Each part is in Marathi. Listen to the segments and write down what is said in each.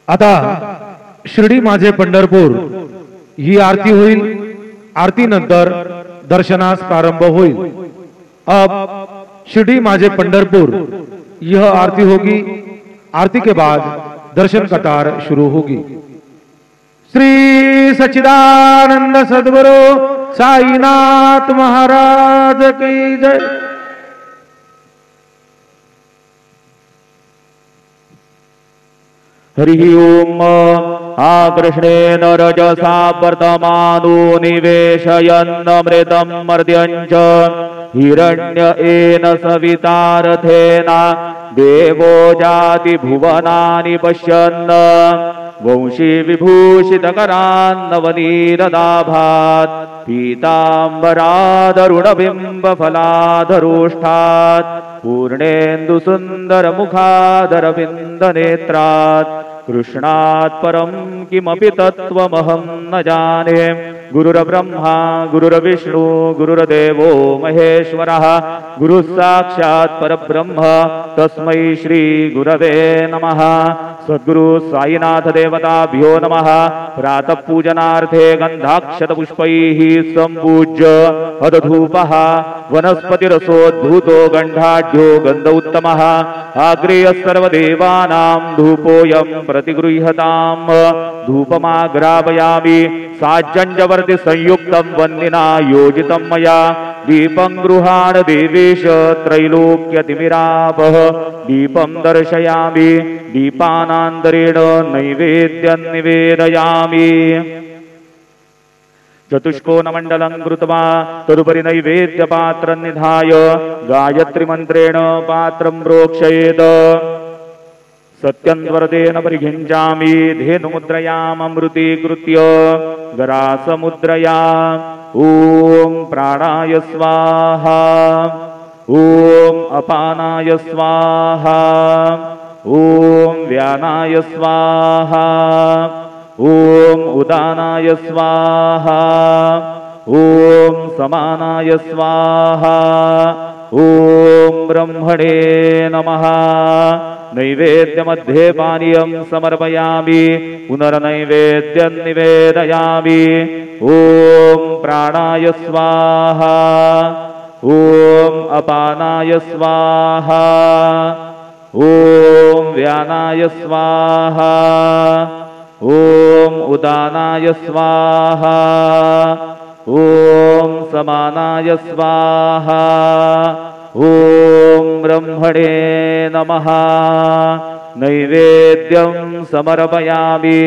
आता शिर्डी माझे पंढरपूर ही आरती होईल। आरती नंतर दर्शनास प्रारंभ होईल। अब शिर्डी माझे पंढरपुर यह आरती होगी। आरती के बाद दर्शन कतार शुरू होगी। श्री सच्चिदानंद सद्गुरु साईनाथ महाराज की जय। हरि ओम। आकृष्णेन रजसा वर्तमानो निवेशयन्नमृतं मर्त्यञ्च हिरण्येन सवितारथेन देवो जाति भुवनानि पश्यन् वंशी विभूषितकरान्नवनीरदाभात् पीताम्बरादरुणबिम्बफलाधरोष्ठात् पूर्णेन्दुसुन्दरमुखादरविन्दनेत्रात् कृष्णात् परं किमपि तत्त्वमहं न जाने। गुरुर्ब्रह्मा गुरुर्विष्णु गुरुर्देवो महेश्वरः गुरुः साक्षात् परब्रह्म तस्मै श्री गुरवे नमः। सद्गुरु साईनाथ देवताभ्यो नमः। प्रातः पूजनार्थे गन्धाक्षतपुष्पैः सम्पूज्य अदधूपः वनस्पतिरसोद्भूतो गन्धाढ्यो गन्ध उत्तमः आग्रेयः सर्वदेवानां धूपोऽयं प्रतिगृह्यताम्। धूपमाग्रापयामि साज्जञ्जवर्ति संयुक्तं वह्निना योजितं मया। दीपं गृहाण देवेश त्रैलोक्यतिमिरापः दीपं दर्शयामि। दीपानान्तरेण नैवेद्यं निवेदयामि। चतुष्कोणमण्डलं कृत्वा तदुपरि नैवेद्यपात्रं निधाय गायत्रीमन्त्रेण पात्रं प्रोक्षयेत्। सत्यन्वरदेन परिघिञ्जामि धेनुमुद्रयाममृतीकृत्य गरासमुद्रया। ॐ प्राणाय स्वाहा ॐ अपानाय स्वाहा ॐ व्यानाय स्वाहा ॐ उदानाय स्वाहा ॐ समानाय स्वाहा ॐ ब्रह्मणे नमः। नैवेद्यमध्ये पानीयं समर्पयामि पुनर्नैवेद्यं निवेदयामि। ॐ प्राणाय स्वाहा ॐ अपानाय स्वाहा ॐ व्यानाय स्वाहा ॐ उदानाय स्वाहा ॐ समानाय स्वाहा ॐ ब्रह्मणे नमः। नैवेद्यं समर्पयामि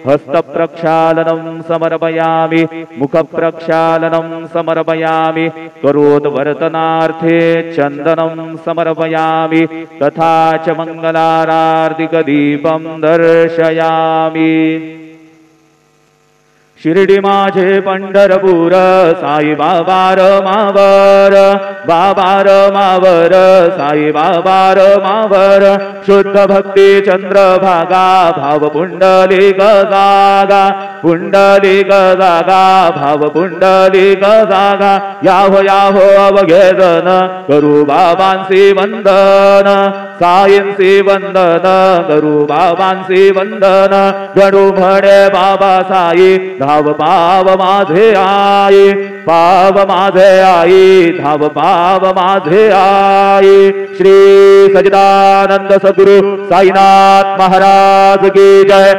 हस्तप्रक्षालनं समर्पयामि मुखप्रक्षालनं समर्पयामि करोद्वर्तनार्थे चन्दनं समर्पयामि तथा च मङ्गलारार्तिकदीपं दर्शयामि। शिर्डी माझे पंढरपूर साई बाबा मावर बाबा मावर साई बाबा मावर शुद्ध भक्ती चंद्रभागा भाव पुंडलिक जागा पुंडलिक जागा भाव पुंडलिक जागा। याहो याहो अवघेदन करू बाबांसी वंदन साईंसी वंदन करू बाबांसी वंदन। गणू म्हणे बाबा साई धाव पाव माझे आई पाव माझे आई धाव पाव माझे आई। श्री सच्चिदानंद सद्गुरु साईनाथ महाराज की जय।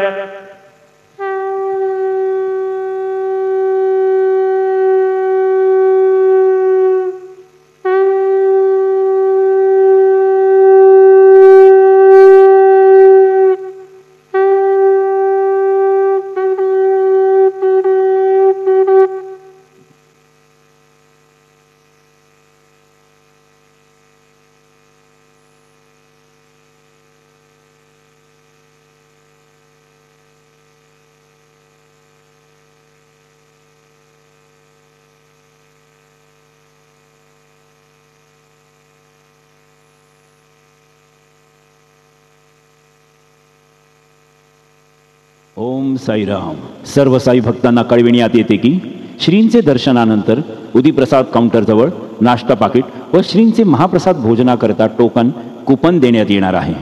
ओम साईराम। सर्व साई भक्तांना कळविण्यात येते की श्रींचे दर्शनानंतर उदीप्रसाद काउंटरजवळ नाश्ता पाकिट व श्रींचे महाप्रसाद भोजनाकरता टोकन कुपन देण्यात येणार आहे।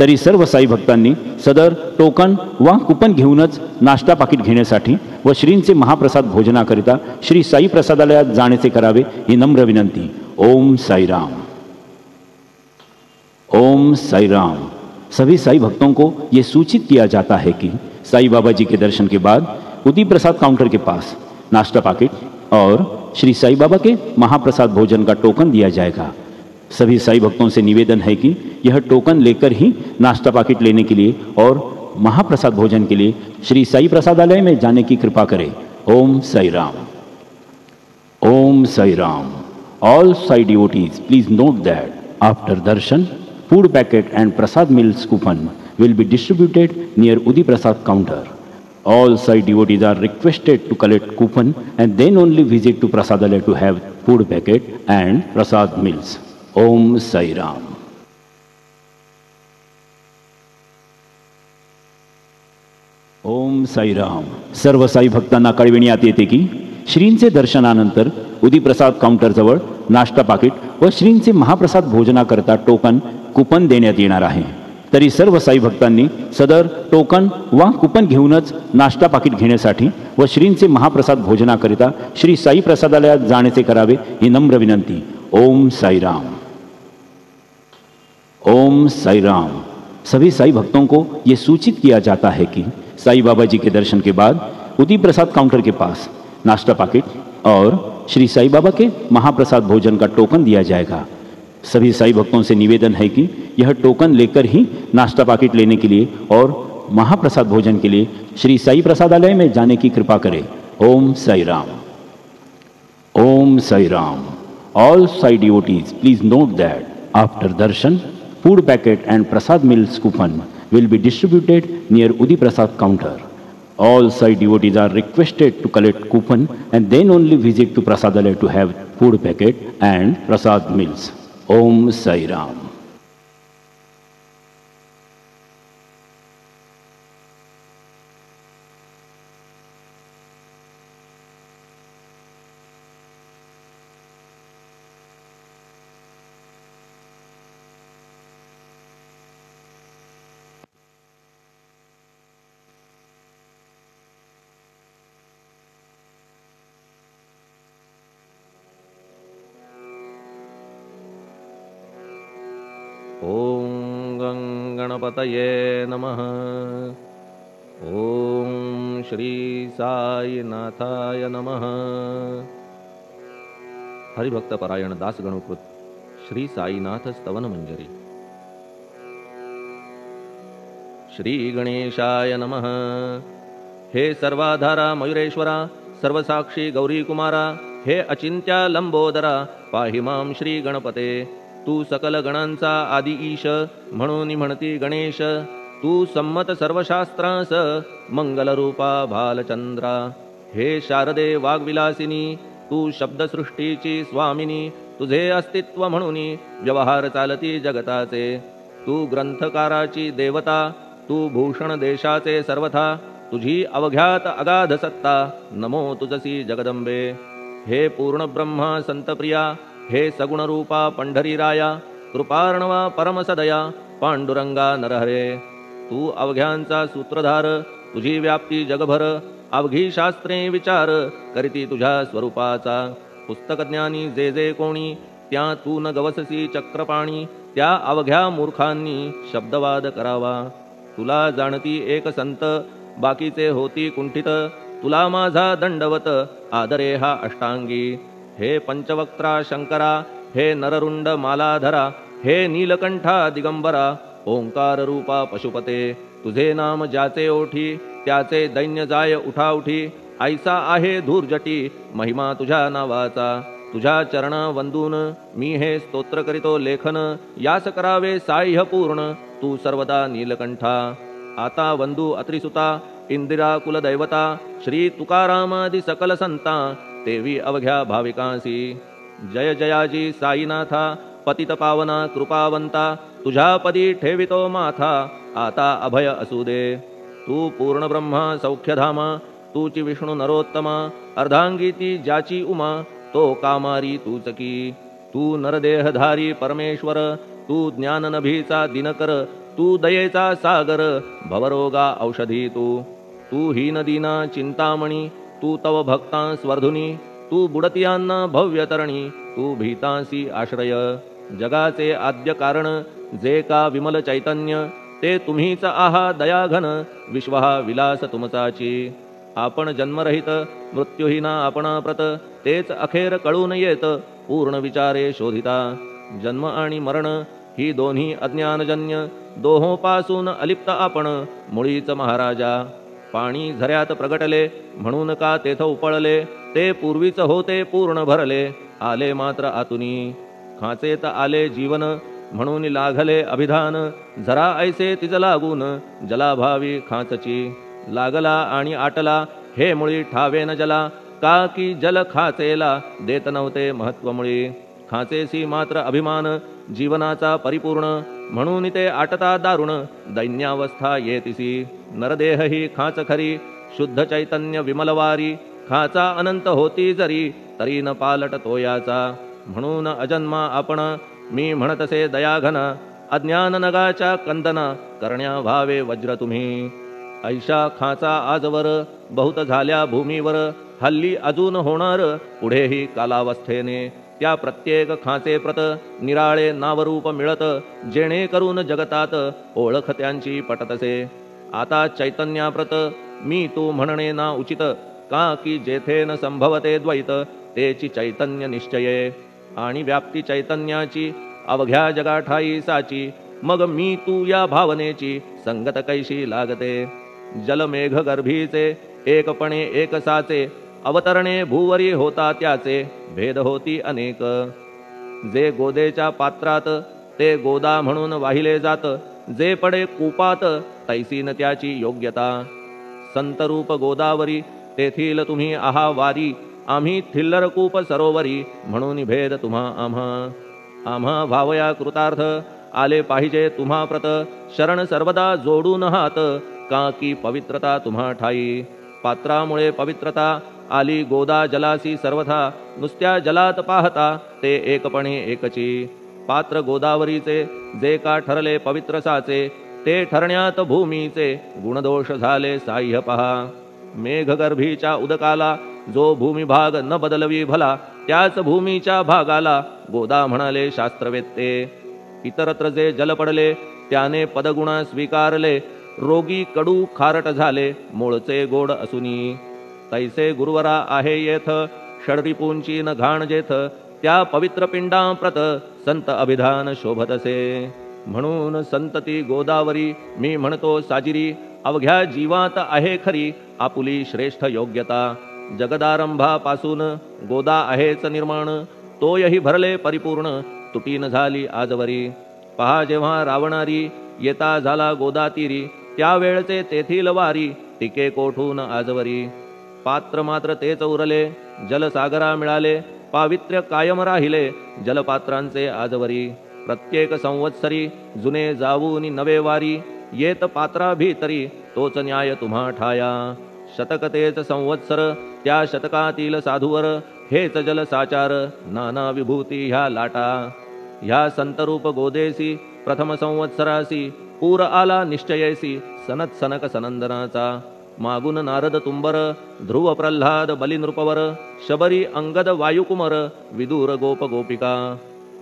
तरी सर्व साई भक्तांनी सदर टोकन वा कुपन घेऊनच नाश्ता पाकिट घेण्यासाठी व श्रींचे महाप्रसाद भोजनाकरिता श्री साई प्रसादालयात जाण्याचे करावे ही नम्र विनंती। ओम साईराम। ओम साईराम। सभी साई भक्तों को ये सूचित किया जाता है कि साई बाबा जी के दर्शन के बाद उदी प्रसाद काउंटर के पास नाश्ता पाकिट और श्री साई बाबा के महाप्रसाद भोजन का टोकन दिया जाएगा। सभी साई भक्तों से निवेदन है कि यह टोकन लेकर ही नाश्ता पाकिट लेने के लिए और महाप्रसाद भोजन के लिए श्री साई प्रसादालय में जाने की कृपा करें। Om Sairam. Om Sairam. All Sai devotees, please note that after darshan, food packet and prasad meals coupon will be distributed near Udi Prasad counter. All Sai devotees are requested to collect coupon and then only visit to Prasadalaya to have food packet and prasad meals. Om Sai Ram. ओम साई राम। सर्व साई भक्तांना कळविण्यात येते की श्रींचे दर्शनानंतर उदी प्रसाद काउंटरजवळ नाश्ता पाकिट व श्रींचे महाप्रसाद भोजनाकरता टोकन कुपन देण्यात येणार आहे। तरी सर्व साई भक्तांनी सदर टोकन वा कुपन घेऊनच नाश्ता पाकिट घेण्यासाठी व श्रींचे महाप्रसाद भोजनाकरिता श्री साई प्रसादालयात जाण्याचे करावे ही नम्र विनंती। ओम साईराम। ओम साईराम। सभी साई भक्तों को ये सूचित किया जाता है कि साई बाबा जी के दर्शन के बाद उदी प्रसाद काउंटर के पास नाश्ता पाकिट और श्री साई बाबा के महाप्रसाद भोजन का टोकन दिया जाएगा। सभी साई भक्तों से निवेदन है कि यह टोकन लेकर ही नाश्ता पाकिट लेने के लिए और महाप्रसाद भोजन के लिए श्री साई प्रसादालय में जाने की कृपा करें। ओम साई राम। ओम Sai Ram. All Sai devotees, please note that after darshan, food packet and prasad meals coupon will be distributed near Udi Prasad counter. All Sai devotees are requested to collect coupon and then only visit to Prasadalaya to have food packet and prasad meals. Om Sai Ram. ओम गणपतये नमः। ओम श्री साईनाथाय नमः। हरिभक्त परायण दास गणकृत श्री साईनाथ स्तवन मंजरी। श्री गणेशाय नमः। हे सर्वाधारा मयुरेश्वरा, सर्वसाक्षी गौरी कुमारा, हे अचिंत्या लंबोदरा, पाहि मां श्री गणपते। तू सकल गणांचा आदि ईश, म्हणून म्हणती गणेश। तू संमत सर्वशास्त्रांस, मंगलरूपा भालचंद्रा। हे शारदे वाग्विलासिनी, तू शब्दसृष्टीची स्वामिनी। तुझे अस्तित्व म्हणून व्यवहार चालती जगताचे। तू ग्रंथकाराची देवता, तू भूषण देशाचे सर्वथा। तुझी अवघ्यात अगाध सत्ता, नमो तुझसी जगदंबे। हे पूर्ण ब्रह्मा संतप्रिया, हे सगुणरूपा पंढरीराया। कृपार्णवा परमसदया, पांडुरंगा नरहरे। तू अवघ्यांचा सूत्रधार, तुझी व्याप्ती जगभर। अवघी शास्त्रे विचार, करीती तुझ्या स्वरूपाचा। पुस्तकज्ञानी जे जे कोणी, त्या तू न गवससी चक्रपाणी। त्या अवघ्या मूर्खांनी शब्दवाद करावा। तुला जाणती एक संत, बाकीचे होती कुंठित। तुला माझा दंडवत, आदरे हा अष्टांगी। हे पंचवक्त्रा शंकरा, हे नररुंड मालाधरा। हे नीलकंठा दिगंबरा, ओंकार रूपा पशुपते। तुझे नाम ज्याचे ओठी, त्याचे दैन्य जाय उठाउठी। ऐसा आहे धूर्जटी, महिमा तुझ्या नावाचा। तुझ्या चरण वंदून मी हे स्तोत्र करीतो लेखन। यास करावे साह्य पूर्ण, तू सर्वदा नीलकंठा। आता वंदू अत्रिसुता, इंदिरा कुलदैवता। श्री तुकारामादि सकल संता, तेवी अवघ्या भाविकांसी। जय जयाजी साईनाथा, पतित पावना कृपावंता। तुझ्या पदी ठेवितो माथा, आता अभय असू दे। तू पूर्ण ब्रह्मा सौख्यधामा, तूची विष्णू नरोत्तमा। अर्धांगी ती ज्याची उमा, तो कामारी तूच की। तू नरदेहधारी परमेश्वर, तू ज्ञाननभीचा दिनकर। तू दयेचा सागर भवरोगा औषधी तू हीन दीना चिंतामणी तू तव भक्ता स्वर्धुनी तू बुडतियांना भव्यतरणी तू भीतांसी आश्रय जगाचे आद्य कारण जे का विमल चैतन्य ते तुम्हीच आहा दयाघन विश्व हा विलास तुमचाची आपण जन्मरहित मृत्यूहीना आपण प्रत तेच अखेर कळून येत पूर्ण विचारे शोधिता जन्म आणि मरण ही दोन्ही अज्ञानजन्य दोहोपासून अलिप्त आपण मुळीच महाराजा पाणी झऱ्यात प्रगटले म्हणून का तेथ उपळले ते पूर्वीच होते पूर्ण भरले आले मात्र आतुनी खाचेत आले जीवन म्हणून लागले अभिधान झरा ऐसे तिज लागून जलाभावी खाचची लागला आणि आटला हे मुळी ठावे न जला का की जल खाचेला देत नव्हते महत्व मुळी खाचेसी मात्र अभिमान जीवनाचा परिपूर्ण म्हणून ते आटता दारुण दैन्यावस्था येतिसी नरदेह ही खाच खरी शुद्ध चैतन्य विमलवारी खाचा अनंत होती जरी तरी न पालट तोयाचा म्हणून अजन्मा आपण मी म्हणतसे दयाघन अज्ञान नगाच्या कंदना करण्या व्हावे वज्र तुम्ही ऐशा खाचा आजवर बहुत झाल्या भूमीवर हल्ली अजून होणार पुढेही कालावस्थेने त्या प्रत्येक खाचे प्रत निराळे नावरूप मिळत जेणे करून जगतात ओळख त्यांची पटतसे आता चैतन्याप्रत मी तू म्हणणे ना उचित का की जेथे न संभवते द्वैत तेची चैतन्य निश्चये आणि व्याप्ती चैतन्याची अवघ्या जगाठाई साची मग मी तू या भावनेची संगत कैशी लागते जलमेघ गर्भीचे एकपणे एक साचे अवतरणे भूवरी होता त्याचे भेद होती अनेक जे गोदेच्या पात्रात ते गोदा म्हणून वाहिले जात जे पडे कूपात तैसीन त्याची योग्यता संतरूप गोदावरी तेथील तुम्ही आहा वारी आम्ही थिल्लर कूप सरोवरी म्हणून भेद तुम्हा आम्हा भावया कृतार्थ आले पाहिजे तुम्हा प्रत शरण सर्वदा जोडून हात का की पवित्रता तुम्हा ठाई पात्रामुळे पवित्रता आली गोदा जलासी सर्वथा नुसत्या जलात पाहता ते एकपणे एकची पात्र गोदावरीचे जे का ठरले पवित्र साचे ते ठरण्यात भूमीचे गुणदोष झाले साह्य पहा मेघगर्भीच्या उदकाला जो भूमिभाग न बदलवी भला त्याच भूमीच्या भागाला गोदा म्हणाले शास्त्रवेत्ते इतरत्र जे जल पडले त्याने पदगुणा स्वीकारले रोगी कडू खारट झाले मूळचे गोड असुनी तैसे गुरुवरा आहे येथ षडरिपूंची न घाण जेथ त्या पवित्र पिंडाप्रत संत अभिधान शोभतसे म्हणून संतती गोदावरी मी म्हणतो साजिरी अवघ्या जीवात आहे खरी आपुली श्रेष्ठ योग्यता जगदारंभापासून गोदा आहेच निर्माण तोयही भरले परिपूर्ण तुटीन झाली आजवरी पहा जेव्हा रावणारी येता झाला गोदातीरी त्यावेळचे तेथील वारी टिके कोठून आजवरी पात्र मात्र तेच उरले जलसागरा मिळाले पावित्र्य कायम राहिले जलपात्रांचे आजवरी प्रत्येक संवत्सरी जुने जाऊनी नवे वारी येत पात्रा भीतरी तोच न्याय तुम्हा ठाया शतक तेच संवत्सर त्या शतकातील साधूवर हेच जल साचार नाना विभूती ह्या लाटा ह्या संतरूप गोदेसी प्रथम संवत्सरासी पूर आला निश्चयेसी सनत सनक सनंदनाचा मागून नारद तुंबर ध्रुव प्रल्हाद बलिनृपवर शबरी अंगद वायुकुमर विदूर गोप गोपिका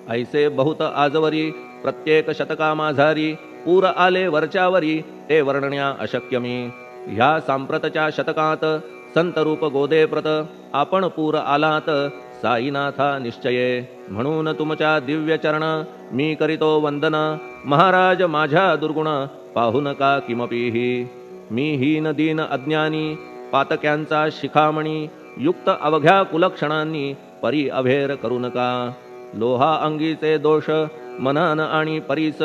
ऐसे बहुत आजवरी प्रत्येक शतका माझारी पूर आले वरच्यावरी ते वर्णण्या अशक्य मी ह्या सांप्रतच्या शतकात संतरूप गोदे प्रत आपण पूर आलात साईनाथा निश्चये म्हणून तुमच्या दिव्य चरण मी करीतो वंदना महाराज माझ्या दुर्गुण पाहू नका किमपीही मी हीन दीन अज्ञानी पातक्यांचा शिखामणी युक्त अवघ्या कुलक्षणांनी परी अभेर करू नका लोहा अंगीचे दोष मनन आणि परीस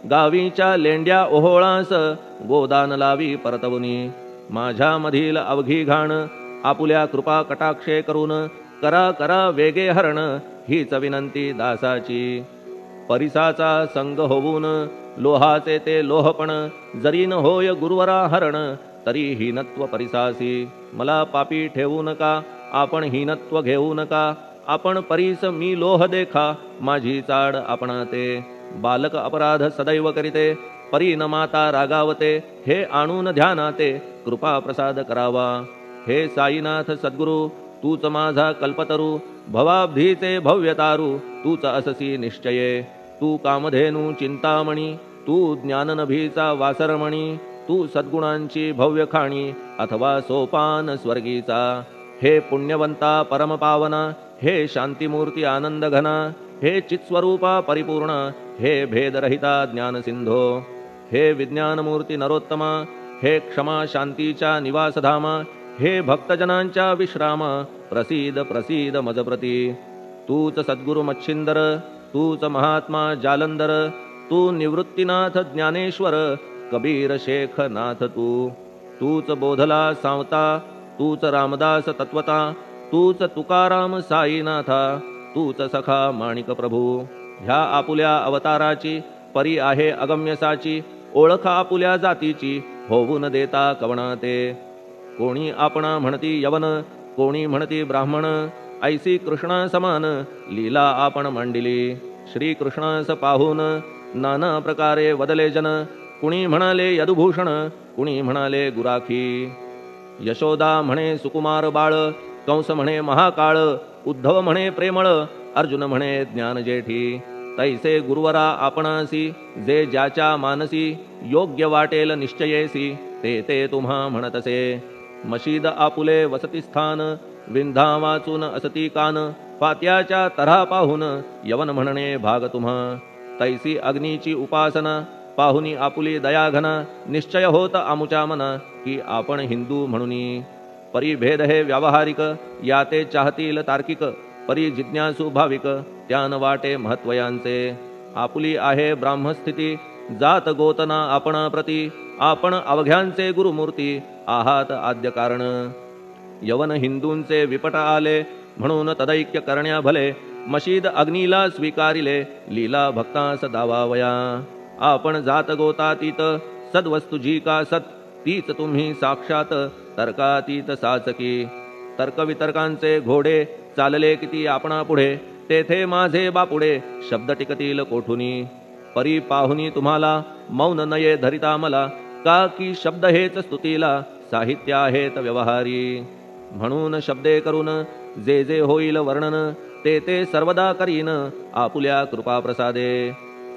गावीच्या लेंड्या ओहोळास गोदान लावी परतवुनी माझ्या मधील अवघी घाण आपुल्या कृपा कटाक्षे करून करा करा वेगे हरण हीच विनंती दासाची परिसाचा संग होऊन लोहाचे ते लोहपण जरी न होय गुरुवरा हरण तरी हीनत्व परिसासी मला पापी ठेवू नका आपण हीनत्व घेऊ नका आपण परीस मी लोह देखा माझी चाड आपणाते बालक अपराध सदैव करीते परी न माता रागावते, हे आणून ध्यानाते कृपा प्रसाद करावा। हे साईनाथ सद्गुरु तूच माझा कल्पतरू, भवाब्धीचे भव्यतारू तूच अससी निश्चये। तू कामधेनू चिंतामणी, तू ज्ञाननभीचा वासरमणी, तू सद्गुणांची भव्य खाणी अथवा सोपान स्वर्गीचा। हे पुण्यवंता परमपावना, हे शांतिमूर्ती आनंद घना, हे चित्स्वरूपा परिपूर्ण, हे भेदरहिता ज्ञानसिंधो। हे विज्ञानमूर्ती नरोत्तमा, हे क्षमा शांतीच्या निवासधामा, हे भक्तजनांच्या विश्रामा, प्रसीद प्रसीद मजप्रती। तूच सद्गुरु मच्छिंदर, तूच महात्मा जालंधर, तू निवृत्तीनाथ ज्ञानेश्वर, कबीर शेख नाथ तूच बोधला सांवता, तूच रामदास तत्वता, तूच तुकाराम साईनाथा, तूच सखा माणिक प्रभू। ह्या आपुल्या अवताराची परी आहे अगम्यसाची, ओळख आपुल्या जातीची होऊन देता कवणाते। कोणी आपणा म्हणती यवन, कोणी म्हणती ब्राह्मण, ऐसी कृष्णा समान लीला आपण मांडिली। श्री कृष्णास पाहून नाना प्रकारे वदले जन, कुणी म्हणाले यदुभूषण, कुणी म्हणाले गुराखी। यशोदा म्हणे सुकुमार बाळ, कंस म्हणे महाकाळ, उद्धव म्हणे प्रेमळ, अर्जुन म्हणे ज्ञानजेठी। तैसे गुरुवरा आपणासी, जे ज्याच्या मानसी योग्य वाटेल निश्चयेसी, ते ते तुम्हा म्हणतसे। मशीद आपुले वसतिस्थान, विंधा वाचून असती कान, पात्याच्या तऱ्हा पाहून यवन म्हणणे भाग तुम्हा। तैसी अग्नीची उपासना पाहुनी आपुली दयाघना, निश्चय होत आमुच्या मना की आपण हिंदू म्हणूनी। परिभेद हे व्यावहारिक, याते चाहतील तार्किक, परी जिज्ञासू भाविक त्यान वाटे महत्वयांचे। आपुली आहे ब्राह्मस्थिती, जात गोतना आपणा प्रती, आपण अवघ्यांचे गुरुमूर्ती आहात आद्य कारण। यवन हिंदूंचे विपट आले, म्हणून तदैक्य करण्या भले, मशीद अग्नीला स्वीकारिले, लीला भक्तास दावावया। आपण जात गोतातीत, सद्वस्तु जी का सत, तीच तुम्ही साक्षात तर्कातीत साचकी। तर्कवितर्कांचे घोडे चालले किती आपणा पुढे, तेथे माझे बापुडे शब्द टिकतील कोठुनी। परी पाहुनी तुम्हाला मौन नये धरिता मला, का की शब्द हेच स्तुतीला साहित्य आहेत व्यवहारी। म्हणून शब्दे करून जे जे होईल वर्णन, ते ते सर्वदा करीन आपुल्या कृपा प्रसादे।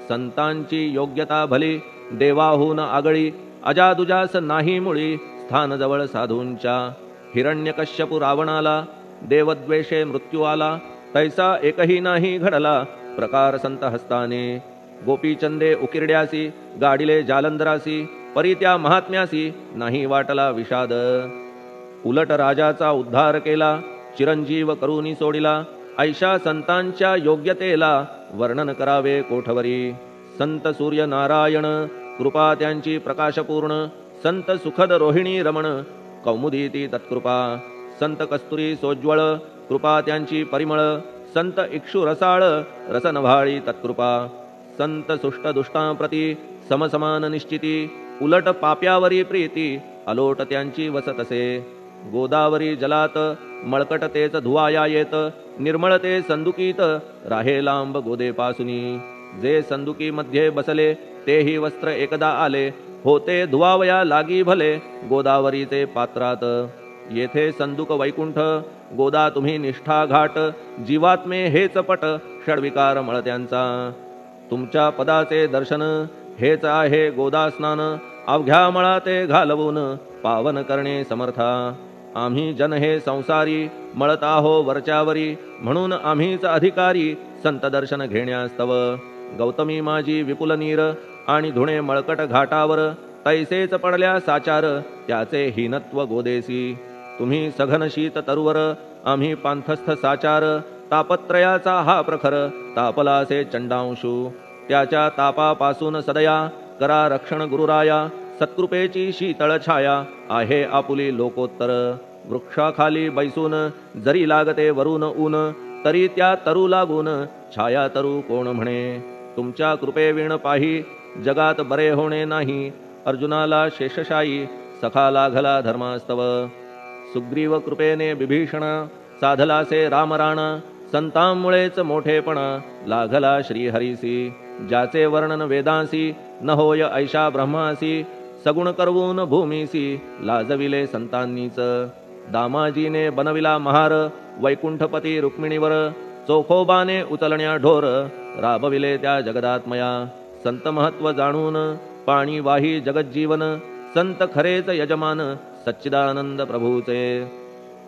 संतांची योग्यता भली, देवाहून आगळी, अजादुजास नाही मुळी, स्थान जवळ साधूंच्या। हिरण्यकश्यपु रावणाला, देवद्वेषे मृत्यू आला, तैसा एकही नाही घडला प्रकार संत हस्ताने। गोपीचंदे उकिरड्यासी, गाडिले जालंधरासी, परी त्या महात्म्यासी नाही वाटला विषाद। उलट राजाचा उद्धार केला, चिरंजीव करूनी सोडिला, ऐशा संतांच्या योग्यतेला वर्णन करावे कोठवरी। संत सूर्य नारायण, कृपा त्यांची प्रकाशपूर्ण, संत सुखद रोहिणी रमण, कौमुदीती तत्कृपा। संत कस्तुरी सोज्वळ, कृपा त्यांची परिमळ, संत इक्षु रसाळ, रसनभाळी तत्कृपा। संत सुष्ट दुष्टांप्रती समसमान निश्चिती, उलट पाप्यावरी प्रीती, अलोट त्यांची वसतसे। गोदावरी जलात मळकट तेच धुवाया येत, निर्मळ ते संदुकीत राहे लांब गोदेपासुनी। जे संदुकी मध्ये बसले, तेही वस्त्र एकदा आले, होते धुवावया लागी भले गोदावरीचे पात्रात। येथे संदुक वैकुंठ, गोदा तुम्ही निष्ठा घाट, जीवात्मे हेच पट, षडविकार मळत्यांचा। तुमच्या पदाचे दर्शन हेच आहे गोदा स्नान, अवघ्या मळा ते घालवून पावन करणे समर्था। आम्ही जन हे संसारी, मळत आहो वरच्यावरी, म्हणून आम्हीच अधिकारी संत दर्शन घेण्यास्तव। गौतमी माझी विपुल नीर, आणि धुणे मळकट घाटावर, तैसेच पडल्या साचार त्याचे हीनत्व गोदेसी। तुम्ही सघन शीत तरुवर, आम्ही पांथस्थ साचार, तापत्रयाचा हा प्रखर तापलासे चंडांशू। त्याच्या तापापासून सदया करा रक्षण गुरुराया, सत्कृपेची शीतळ छाया आहे आपुली लोकोत्तर। वृक्षाखाली बैसून जरी लागते वरून ऊन, तरी त्या तरू लागून छाया तरू कोण म्हणे। तुमच्या कृपेविण पाही जगात बरे होणे नाही, अर्जुनाला शेषशायी सखा लागला धर्मास्तव। सुग्रीव कृपेने बिभीषण साधलासे रामराणा, संतांमुळेच मोठेपणा लागला श्रीहरीसी। ज्याचे वर्णन वेदांसी न होय ऐशा ब्रह्मासी सगुण करवून भूमीसी लाजविले संतांनीच दामाजीने बनविला महार वैकुंठपती रुक्मिणीवर चोखोबाने उचलण्या ढोर राबविले त्या जगदात्मया संत महत्व जाणून पाणी वाही जगज्जीवन संत खरेच यजमान सच्चिदानंद प्रभूचे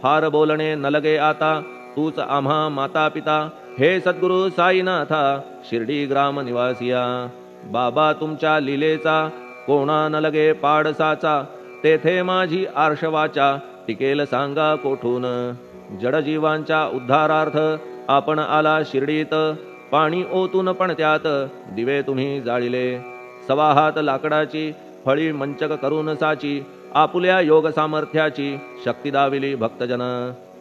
फार बोलणे न लगे आता तूच आम्हा माता पिता हे सद्गुरु साईनाथा शिर्डी ग्राम निवासिया बाबा तुमच्या लीलेचा कोणा न लगे पाडसाचा तेथे माझी आर्षवाचा टिकेल सांगा कोठून जडजीवांच्या उद्धारार्थ आपण आला शिर्डीत पाणी ओतून पण त्यात दिवे तुम्ही जाळिले सवा हात लाकडाची फळी मंचक करून साची आपुल्या योग सामर्थ्याची शक्ती दाविली भक्तजन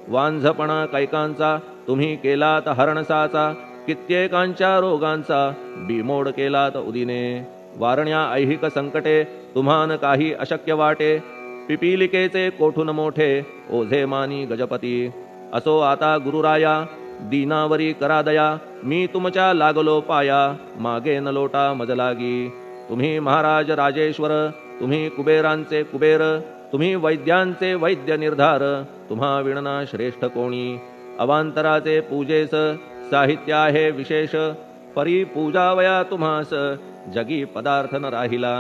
वांझपणा कैकांचा तुम्ही केलात हरणसाचा कित्येकांच्या रोगांचा बिमोड केलात उदिने वारण्या ऐहिक संकटे तुम्हान काही अशक्य वाटे पिपीलिकेचे कोठून मोठे ओझे मानी गजपती असो आता गुरुराया दीनावरी करा दया मी तुमच्या लागलो पाया मागे न लोटा मज लागी तुम्ही महाराज राजेश्वर तुम्ही कुबेरांचे कुबेर तुम्ही वैद्यांचे वैद्य निर्धार तुम्हा विणना श्रेष्ठ कोणी अवांतराचे पूजेस साहित्य आहे विशेष परी पूजावया तुम्हास जगी पदार्थ न राहिला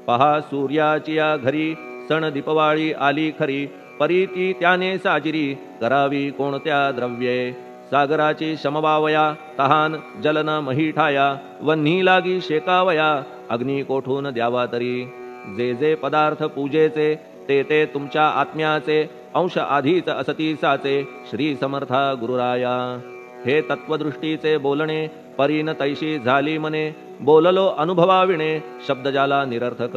पहा सूर्याची या घरी सण दीपवाळी आली खरी परी ती त्याने साजिरी करावी कोणत्या द्रव्ये सागराची शमवावया तहान जलन मही ठाया वन्ही लागी शेकावया अग्नी कोठून द्यावा तरी जे जे पदार्थ पूजेचे ते ते तुमच्या आत्म्याचे अंश आधीच असती साचे श्री समर्था गुरुराया हे तत्वदृष्टीचे बोलणे परीन तैशी झाली मने बोललो अनुभवाविणे शब्द जाला निरर्थक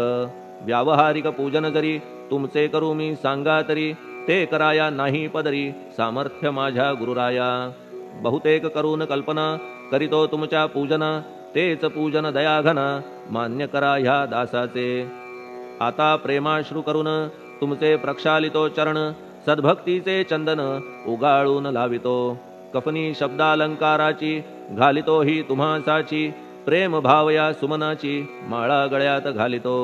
व्यावहारिक पूजन जरी तुमचे करू मी सांगा तरी ते कराया नाही पदरी सामर्थ्य माझ्या गुरुराया बहुतेक करून कल्पना करीतो तुमच्या पूजना तेच पूजन दयाघन मान्य करा ह्या दासाचे आता प्रेमाश्रू करून तुमचे प्रक्षालितो चरण सद्भक्तीचे चंदन उगाळून लावितो कफनी शब्दालंकाराची घालितो ही तुम्हासाची प्रेम भावया सुमनाची माळा गळ्यात घालितो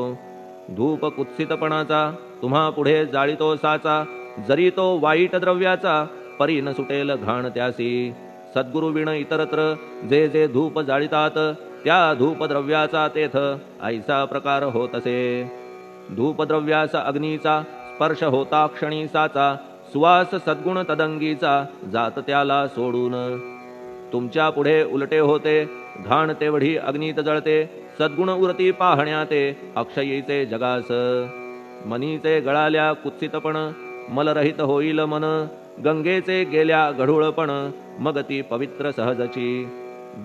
धूप कुत्सितपणाचा तुम्हा पुढे जाळितो साचा जरी तो वाईट द्रव्याचा परी न सुटेल घाण त्यासी सद्गुरु विण इतरत्र जे जे धूप जाळितात त्या धूप द्रव्याचा तेथ ऐसा प्रकार होतसे धूप द्रव्याचा अग्नीचा स्पर्श होता क्षणी साचा सुवास सद्गुण तदंगीचा जात त्याला सोडून तुमच्या पुढे उलटे होते घाण तेवढी अग्नीत जळते सद्गुण उरती पाहण्याते अक्षयीचे जगास मनीचे गळाल्या कुत्सितपण मलरहित होईल मन गंगेचे गेल्या गढूळपण मग ती पवित्र सहजची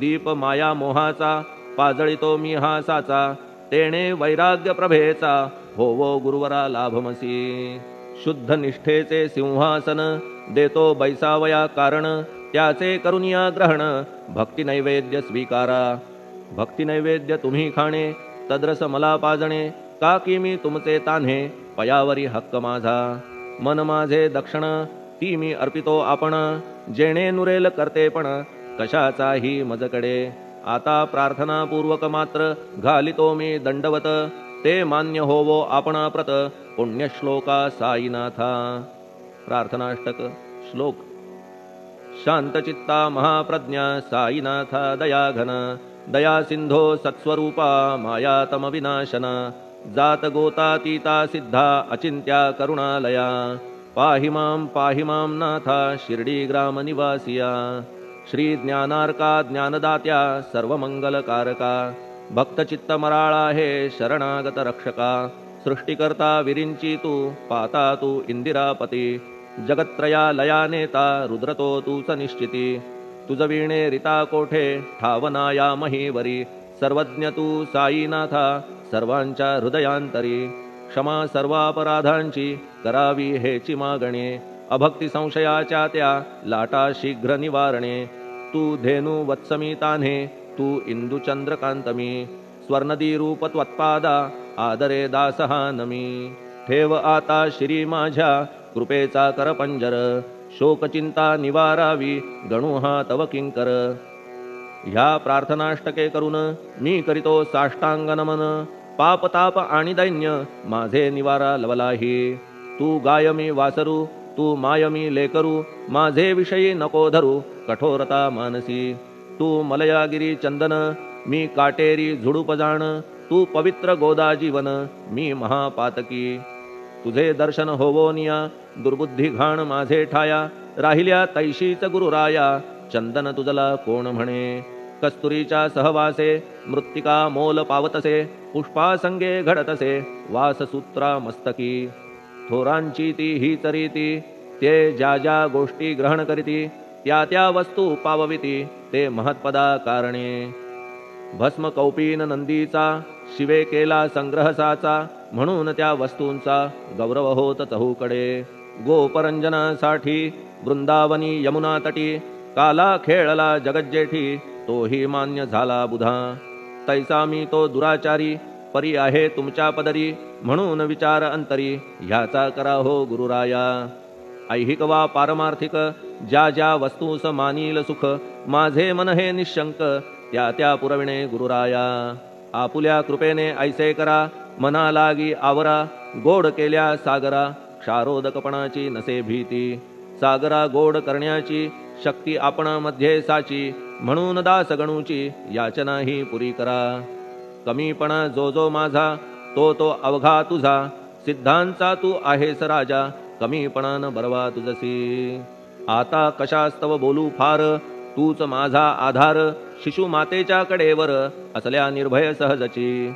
दीप माया मोहाचा पाजळितो मी हा साचा तेणे वैराग्य प्रभेचा होवो गुरुवरा लाभमसी शुद्ध निष्ठेचे सिंहासन देतो बैसावया कारण त्याचे करुनिया ग्रहण भक्ती नैवेद्य स्वीकारा भक्ती नैवेद्य तुम्ही खाणे तद्रस मला पाजणे का की मी तुमचे तान्हे पयावरी हक्क माझा मन माझे दक्षिण ती मी अर्पितो आपण जेणे नुरेल करतेपण कशाचाही मजकडे आता प्रार्थनापूर्वक मात्र घालितो मी दंडवत ते मान्य होवो आपणाप्रत पुण्यश्लोका साईनाथा प्रार्थनाष्टक श्लोक शांतचित्ता महाप्रज्ञा साईनाथा दयाघन दया सिंधो सत्स्वरूपा मायातम विनाशना जात गोतातीता सिद्धा अचिंत्या करुणालया पाहि मां नाथा शिर्डी ग्राम निवासिया श्री ज्ञानार्का ज्ञानदात्या सर्वमंगलकारका भक्तचित्त मराळा हे शरणागत रक्षका सृष्टिकर्ता विरिंची तू पाता तू इंदिरापती जगत्त्रया लया नेता रुद्रतो तूच निश्चिती तुझ वीणे रिता कोठे ठावनाया महीवरी सर्वज्ञ तू साईनाथा सर्वांच्या हृदयांतरी क्षमा सर्वापराधांची करावी हेची मागणे अभक्ती संशयाच्या त्या लाटा शीघ्र निवारणे तू धेनु वत्समी तान्हे तू इंदुचंद्रकांतमी स्वर्णदी रूप त्वत्पादा आदरे दासहा नमी ठेव आता श्री माझ्या कृपेचा करपंजर शोकचिंता निवारावी गणू हा तव किंकर ह्या प्रार्थनाष्टके करून मी करीतो साष्टांग नमन. पाप ताप आणि दैन्य माझे निवारा लवलाही. तू गाय मी वासरू, तू माय मी लेकरू, माझे विषयी नको धरू कठोरता मानसी. तू मलयागिरी चंदन, मी काटेरी झुडूप जाण, तू पवित्र गोदा जीवन, मी महापातकी. तुझे दर्शन होवोनिया, दुर्बुद्धी घाण माझे ठाया, राहिल्या तैशीच गुरुराया, चंदन तुझला कोण म्हणे. कस्तुरीच्या सहवासे मृत्तिका मोल पावतसे, पुष्पासंगे घडतसे वाससूत्रा मस्तकी. थोरांची ती हीच रीती, ते ज्या ज्या गोष्टी ग्रहण करीती, त्या त्या वस्तू पावविती ते महत्पदा कारणे. भस्म कौपीन नंदीचा, शिवे केला संग्रह साचा, म्हणून त्या वस्तूंचा गौरव होत चहूकडे. गोपरंजनासाठी वृंदावनी यमुना तटी, काला खेळला जगज्जेठी, तोही मान्य झाला बुधा. तैसा मी तो दुराचारी, परी आहे तुमच्या पदरी, म्हणून विचार अंतरी ह्याचा करा हो गुरुराया. ऐहिक वा पारमार्थिक ज्या ज्या वस्तूस मानील सुख, माझे मन हे निशंक त्या त्या पुरविणे गुरुराया. आपुल्या कृपेने ऐसे करा मना लागी आवरा, गोड केल्या सागरा क्षारोदकपणाची नसे भीती. सागरा गोड करण्याची शक्ती आपणामध्ये साची, म्हणून दास गणूची याचना ही पुरी करा. कमीपणा जो जो माझा तो तो अवघा तुझा, सिद्धांचा तू आहेस राजा, कमीपणान बरवा तुझसी. आता कशास्तव बोलू फार, तूच माझा आधार, शिशु मातेच्या कडेवर असल्या निर्भय सहजची.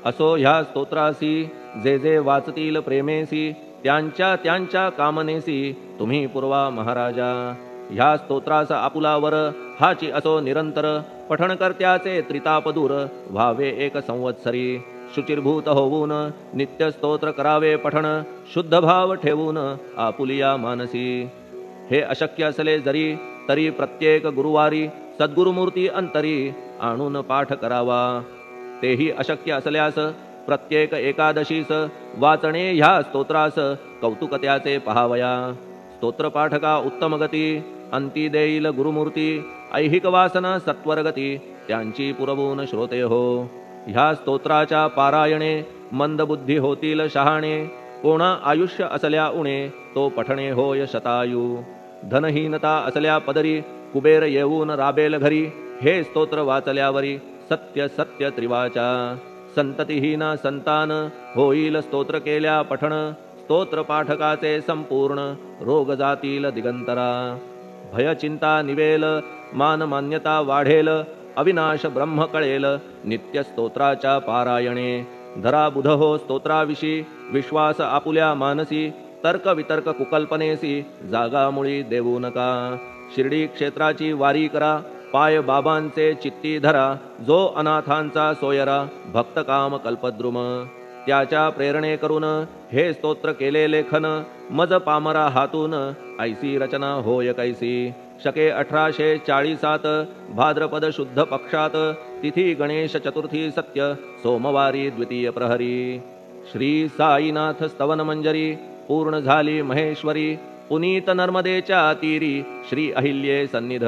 असो ह्या स्तोत्रासी जे जे वाचतील प्रेमेसी, त्यांच्या त्यांच्या कामनेसी तुम्ही पुरवा महाराजा. ह्या स्तोत्रास आपुलावर हाची असो निरंतर, पठणकर्त्याचे त्रिताप दूर व्हावे एक संवत्सरी. शुचिर्भूत होऊन नित्य स्तोत्र करावे पठण, शुद्ध भाव ठेवून आपुलिया मानसी. हे अशक्य असले जरी तरी प्रत्येक गुरुवारी सद्गुरुमूर्ती अंतरी आणून पाठ करावा. तेही अशक्य असल्यास प्रत्येक एकादशीस वाचणे ह्या स्तोत्रास कौतुक त्याचे पहावया. स्तोत्रपाठका उत्तम गती, अंती देईल गुरुमूर्ती, ऐहिक वासना सत्वरगती त्यांची पुरवून श्रोते हो. ह्या स्तोत्राच्या पारायणे मंदबुद्धी होतील शहाणे, कोणा आयुष्य असल्या उणे तो पठणे होय शतायू. धनहीनता असल्या पदरी कुबेर येऊन राबेल घरी, हे स्तोत्र वाचल्यावरी सत्य सत्य त्रिवाचा. संततिहीना संतान होईल स्तोत्र केल्या पठण, स्तोत्र पाठकाचे संपूर्ण रोग जातील दिगंतरा. भय चिंता निवेल, मान मान्यता वाढेल, अविनाश ब्रह्म कळेल नित्य स्तोत्राच्या पारायणे. धरा बुध हो स्तोत्राविषयी विश्वास आपुल्या मानसी, तर्क वितर्क कुकल्पनेसी जागा मुळी देऊ नका. शिर्डी क्षेत्राची वारी करा, पाय बाबांचे चित्ती धरा, जो अनाथांचा सोयरा भक्त काम कल्पद्रुम. त्याच्या प्रेरणे करून हे स्तोत्र केले लेखन, मज पामरा हातून ऐसी रचना होय कैसी. शके 1847 भाद्रपद शुद्ध पक्षात, तिथी गणेश चतुर्थी सत्य सोमवारी द्वितीय प्रहरी. श्री साईनाथ स्तवन मंजरी पूर्ण झाली महेश्वरी, पुनीत नर्मदेच्या तीरी श्री अहिल्ये सन्निध.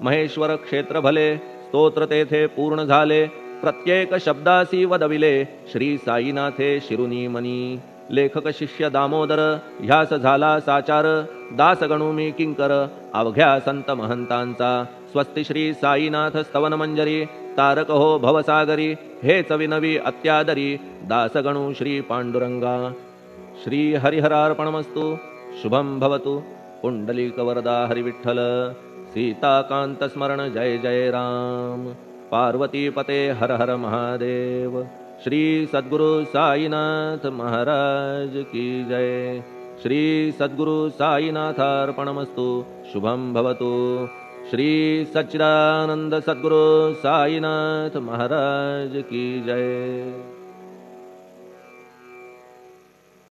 महेश्वर क्षेत्र भले स्तोत्र तेथे पूर्ण झाले, प्रत्येक शब्दासी वदविले श्री साईनाथे शिरुनी मनी. लेखक शिष्य दामोदर ह्यास झाला साचार, दास गणू मी किंकर अवघ्या संत महंतांचा. स्वस्ति श्री साईनाथ स्तवन मंजरी, तारक हो भवसागरी, हेच विनवी अत्यादरी दास गणू श्री पांडुरंगा. श्री हरिहरार्पणमस्तु. शुभम भवतु. पुंडलिक वरदा हरिविठ्ठल. सीताकांत स्मरण जय जय राम. पार्वती पते हर हर महादेव. श्री सद्गुरु साईनाथ महाराज की जय. श्री सद्गुरु साईनाथार्पणमस्तु. शुभम भवतु. श्री सच्चिदानंद सद्गुरु साईनाथ महाराज की जय.